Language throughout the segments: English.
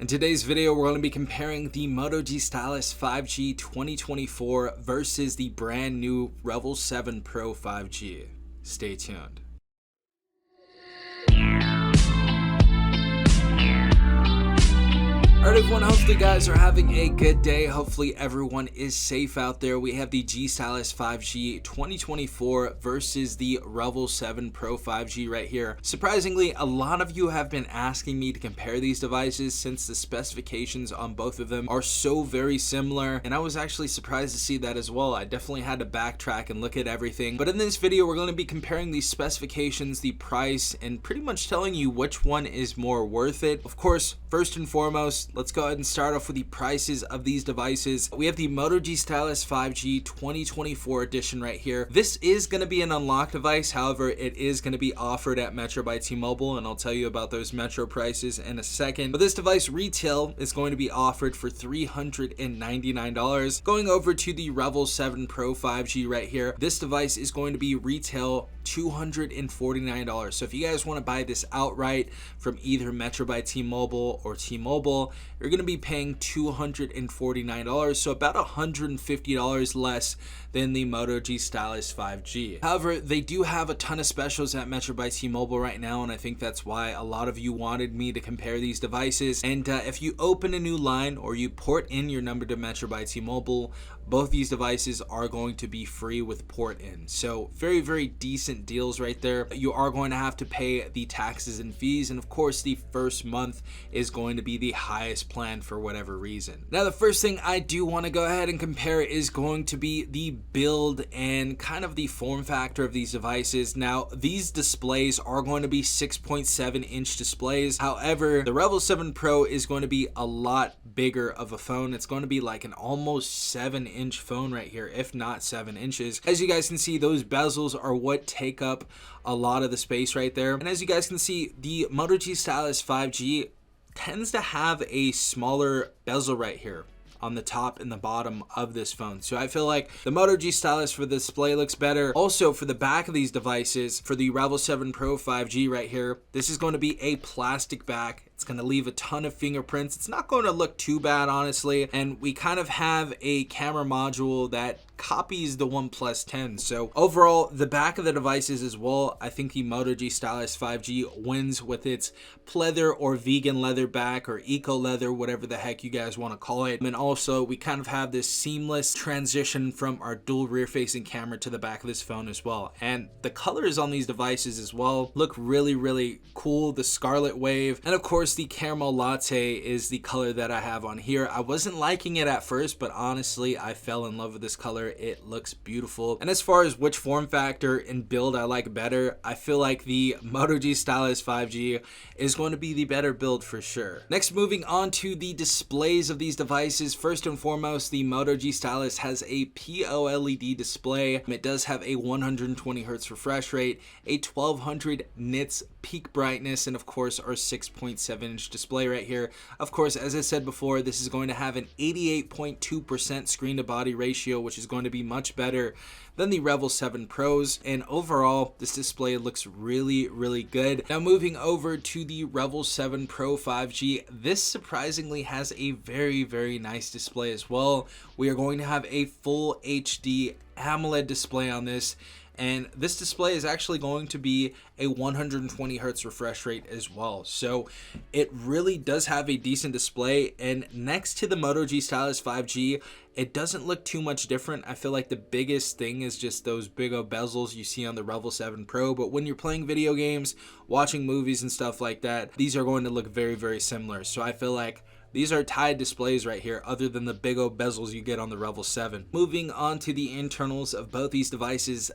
In today's video, we're going to be comparing the Moto G Stylus 5G 2024 versus the brand new Revvl 7 Pro 5G. Stay tuned. Alright everyone, hopefully you guys are having a good day. Hopefully everyone is safe out there. We have the G Stylus 5G 2024 versus the Revvl 7 Pro 5G right here. Surprisingly, a lot of you have been asking me to compare these devices since the specifications on both of them are so very similar, and I was actually surprised to see that as well. I definitely had to backtrack and look at everything, but in this video we're going to be comparing the specifications, the price, and pretty much telling you which one is more worth it. Of course, first and foremost, let's go ahead and start off with the prices of these devices. We have the Moto G Stylus 5G 2024 edition right here. This is going to be an unlocked device. However, it is going to be offered at Metro by T-Mobile, and I'll tell you about those Metro prices in a second. But this device retail is going to be offered for $399. Going over to the Revvl 7 Pro 5G right here, this device is going to be retail $249. So if you guys want to buy this outright from either Metro by T-Mobile or T-Mobile, you're going to be paying $249, so about $150 less than the Moto G Stylus 5G. However, they do have a ton of specials at Metro by T-Mobile right now, and I think that's why a lot of you wanted me to compare these devices. And if you open a new line or you port in your number to Metro by T-Mobile, both these devices are going to be free with port in. So very, very decent deals right there. You are going to have to pay the taxes and fees, and of course the first month is going to be the highest plan for whatever reason. Now the first thing I do want to go ahead and compare is going to be the build and kind of the form factor of these devices. Now these displays are going to be 6.7 inch displays. However, the Revvl 7 Pro is going to be a lot bigger of a phone. It's going to be like an almost 7-inch phone right here, if not 7 inches. As you guys can see, those bezels are what take up a lot of the space right there. And as you guys can see, the Moto G Stylus 5G tends to have a smaller bezel right here on the top and the bottom of this phone. So I feel like the Moto G Stylus for the display looks better. Also for the back of these devices, for the Revvl 7 Pro 5G right here, this is going to be a plastic back. It's going to leave a ton of fingerprints. It's not going to look too bad, honestly. And we kind of have a camera module that copies the OnePlus 10. So overall, the back of the devices as well, I think the Moto G Stylus 5G wins with its pleather or vegan leather back or eco leather, whatever the heck you guys want to call it. And also we kind of have this seamless transition from our dual rear facing camera to the back of this phone as well. And the colors on these devices as well look really, really cool. The Scarlet Wave, and of course the Caramel Latte is the color that I have on here. I wasn't liking it at first, but honestly I fell in love with this color. It looks beautiful. And as far as which form factor and build I like better, I feel like the Moto G Stylus 5G is going to be the better build for sure. Next, moving on to the displays of these devices. First and foremost, the Moto G Stylus has a POLED display. It does have a 120 Hz refresh rate, a 1200 nits peak brightness, and of course our 6.7 inch display right here. Of course, as I said before, this is going to have an 88.2% screen to body ratio, which is going to be much better than the Revvl 7 Pros, and overall this display looks really, really good. Now moving over to the Revvl 7 Pro 5G, this surprisingly has a very, very nice display as well. We are going to have a full HD AMOLED display on this, and this display is actually going to be a 120 Hz refresh rate as well. So it really does have a decent display, and next to the Moto G Stylus 5G, it doesn't look too much different. I feel like the biggest thing is just those big old bezels you see on the Revvl 7 Pro, but when you're playing video games, watching movies and stuff like that, these are going to look very, very similar. So I feel like these are tied displays right here, other than the big old bezels you get on the Revvl 7. Moving on to the internals of both these devices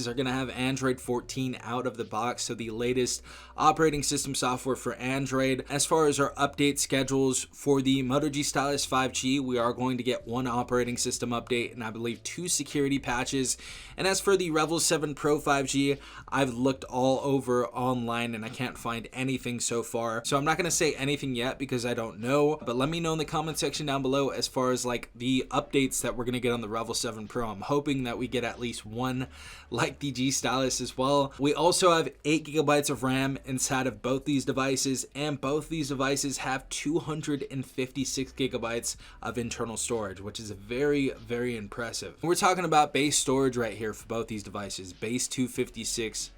are going to have Android 14 out of the box, so the latest operating system software for Android. As far as our update schedules for the Moto G Stylus 5G, we are going to get one operating system update and I believe 2 security patches. And as for the Revvl 7 Pro 5G, I've looked all over online and I can't find anything so far. So I'm not going to say anything yet because I don't know. go. But let me know in the comment section down below as far as like the updates that we're going to get on the Revvl 7 Pro. I'm hoping that we get at least one like the G Stylus as well. We also have 8 GB of RAM inside of both these devices, and both these devices have 256 GB of internal storage, which is very, very impressive. We're talking about base storage right here for both these devices, base 256,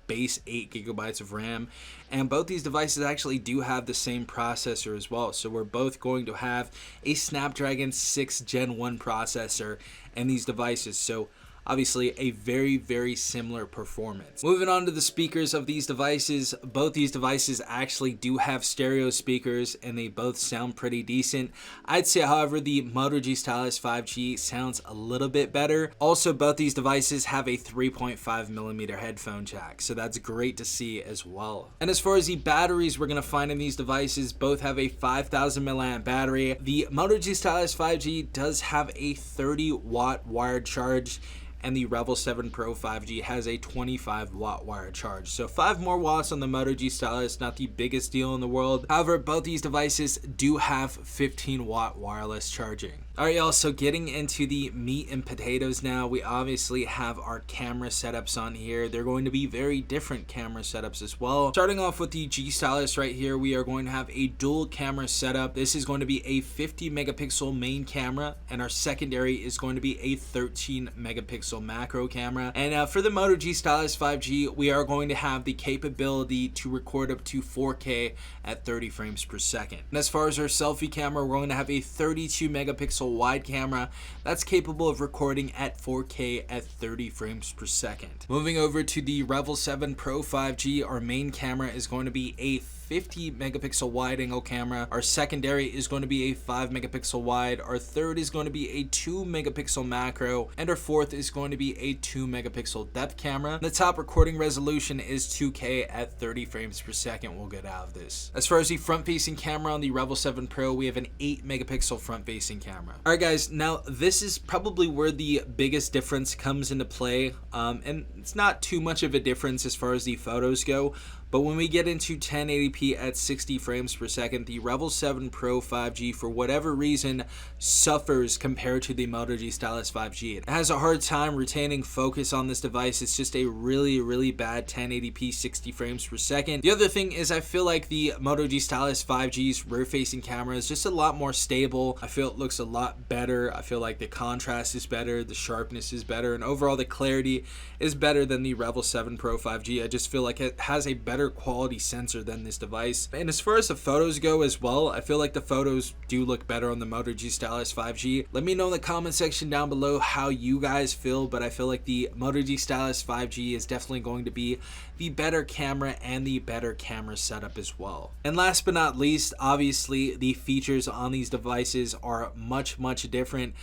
base 8 GB of RAM, and both these devices actually do have the same processor as well. So we're both going to have a Snapdragon 6 Gen 1 processor in these devices. So obviously a very, very similar performance. Moving on to the speakers of these devices, both these devices actually do have stereo speakers and they both sound pretty decent. I'd say, however, the Moto G Stylus 5G sounds a little bit better. Also, both these devices have a 3.5mm headphone jack, so that's great to see as well. And as far as the batteries we're going to find in these devices, both have a 5000 mAh battery. The Moto G Stylus 5G does have a 30-watt wired charge, and the Revvl 7 Pro 5G has a 25-watt wired charge. So 5 more watts on the Moto G Stylus, not the biggest deal in the world. However, both these devices do have 15-watt wireless charging. Alright y'all, so getting into the meat and potatoes now, we obviously have our camera setups on here. They're going to be very different camera setups as well. Starting off with the G Stylus right here, we are going to have a dual camera setup. This is going to be a 50 megapixel main camera, and our secondary is going to be a 13 megapixel macro camera. And for the Moto G Stylus 5G, we are going to have the capability to record up to 4K at 30 frames per second. And as far as our selfie camera, we're going to have a 32 megapixel wide camera that's capable of recording at 4K at 30 frames per second. Moving over to the Revvl 7 Pro 5G, our main camera is going to be a 50 megapixel wide angle camera. Our secondary is going to be a 5 megapixel wide. Our third is going to be a 2 megapixel macro, and our fourth is going to be a 2 megapixel depth camera. The top recording resolution is 2K at 30 frames per second we'll get out of this. As far as the front facing camera on the Revvl 7 Pro, we have an 8 megapixel front facing camera. Alright guys, now this is probably where the biggest difference comes into play, and it's not too much of a difference as far as the photos go. But when we get into 1080p at 60 frames per second, the Revvl 7 Pro 5G, for whatever reason, suffers compared to the Moto G Stylus 5G. It has a hard time retaining focus on this device. It's just a really, really bad 1080p 60 frames per second. The other thing is I feel like the Moto G Stylus 5G's rear-facing camera is just a lot more stable. I feel it looks a lot better. I feel like the contrast is better, the sharpness is better, and overall the clarity is better than the Revvl 7 Pro 5G. I just feel like it has a better quality sensor than this device. And as far as the photos go as well, I feel like the photos do look better on the Moto G Stylus 5G. Let me know in the comment section down below how you guys feel, but I feel like the Moto G Stylus 5G is definitely going to be the better camera and the better camera setup as well. And last but not least, obviously the features on these devices are much different.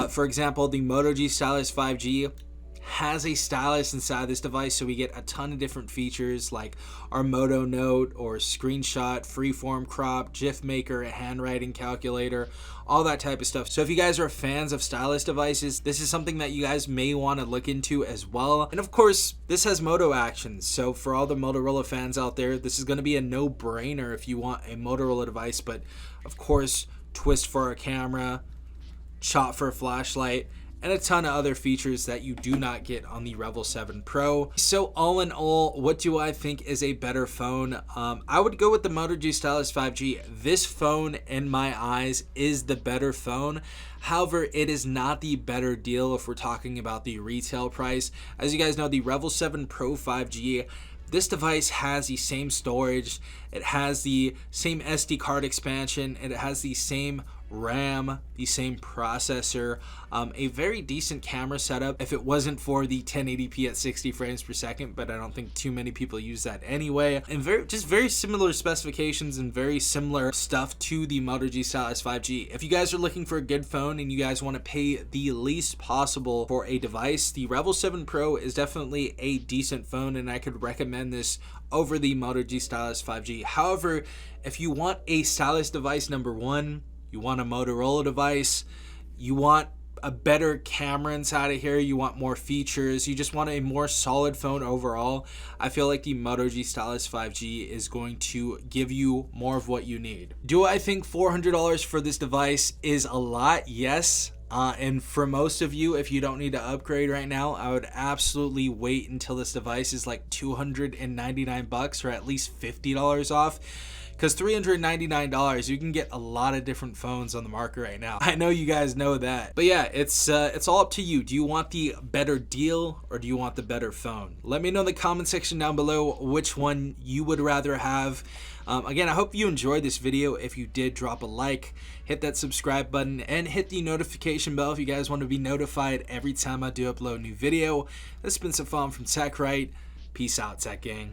For example, the Moto G Stylus 5G has a stylus inside this device, so we get a ton of different features like our Moto Note or screenshot, freeform crop, GIF maker, handwriting calculator, all that type of stuff. So if you guys are fans of stylus devices, this is something that you guys may want to look into as well. And of course, this has Moto actions, so for all the Motorola fans out there, this is going to be a no-brainer if you want a Motorola device. But of course, twist for a camera, shot for a flashlight, and a ton of other features that you do not get on the Revvl 7 Pro. So all in all, what do I think is a better phone? I would go with the Moto G Stylus 5G. This phone, in my eyes, is the better phone. However, it is not the better deal if we're talking about the retail price. As you guys know, the Revvl 7 Pro 5G, this device has the same storage, it has the same SD card expansion, and it has the same RAM, the same processor, a very decent camera setup if it wasn't for the 1080p at 60 frames per second, but I don't think too many people use that anyway. And very similar specifications and very similar stuff to the Moto G Stylus 5G. If you guys are looking for a good phone and you guys want to pay the least possible for a device, the Revvl 7 Pro is definitely a decent phone, and I could recommend this over the Moto G Stylus 5G. However, if you want a stylus device, number one, you want a Motorola device, you want a better camera inside of here, you want more features, you just want a more solid phone overall, I feel like the Moto G Stylus 5G is going to give you more of what you need. Do I think $400 for this device is a lot? Yes. And for most of you, if you don't need to upgrade right now, I would absolutely wait until this device is like $299 or at least $50 off. Because $399, you can get a lot of different phones on the market right now. I know you guys know that. But yeah, it's all up to you. Do you want the better deal or do you want the better phone? Let me know in the comment section down below which one you would rather have. Again, I hope you enjoyed this video. If you did, drop a like, hit that subscribe button, and hit the notification bell if you guys want to be notified every time I do upload a new video. This has been Safan from TechRight. Peace out, Tech Gang.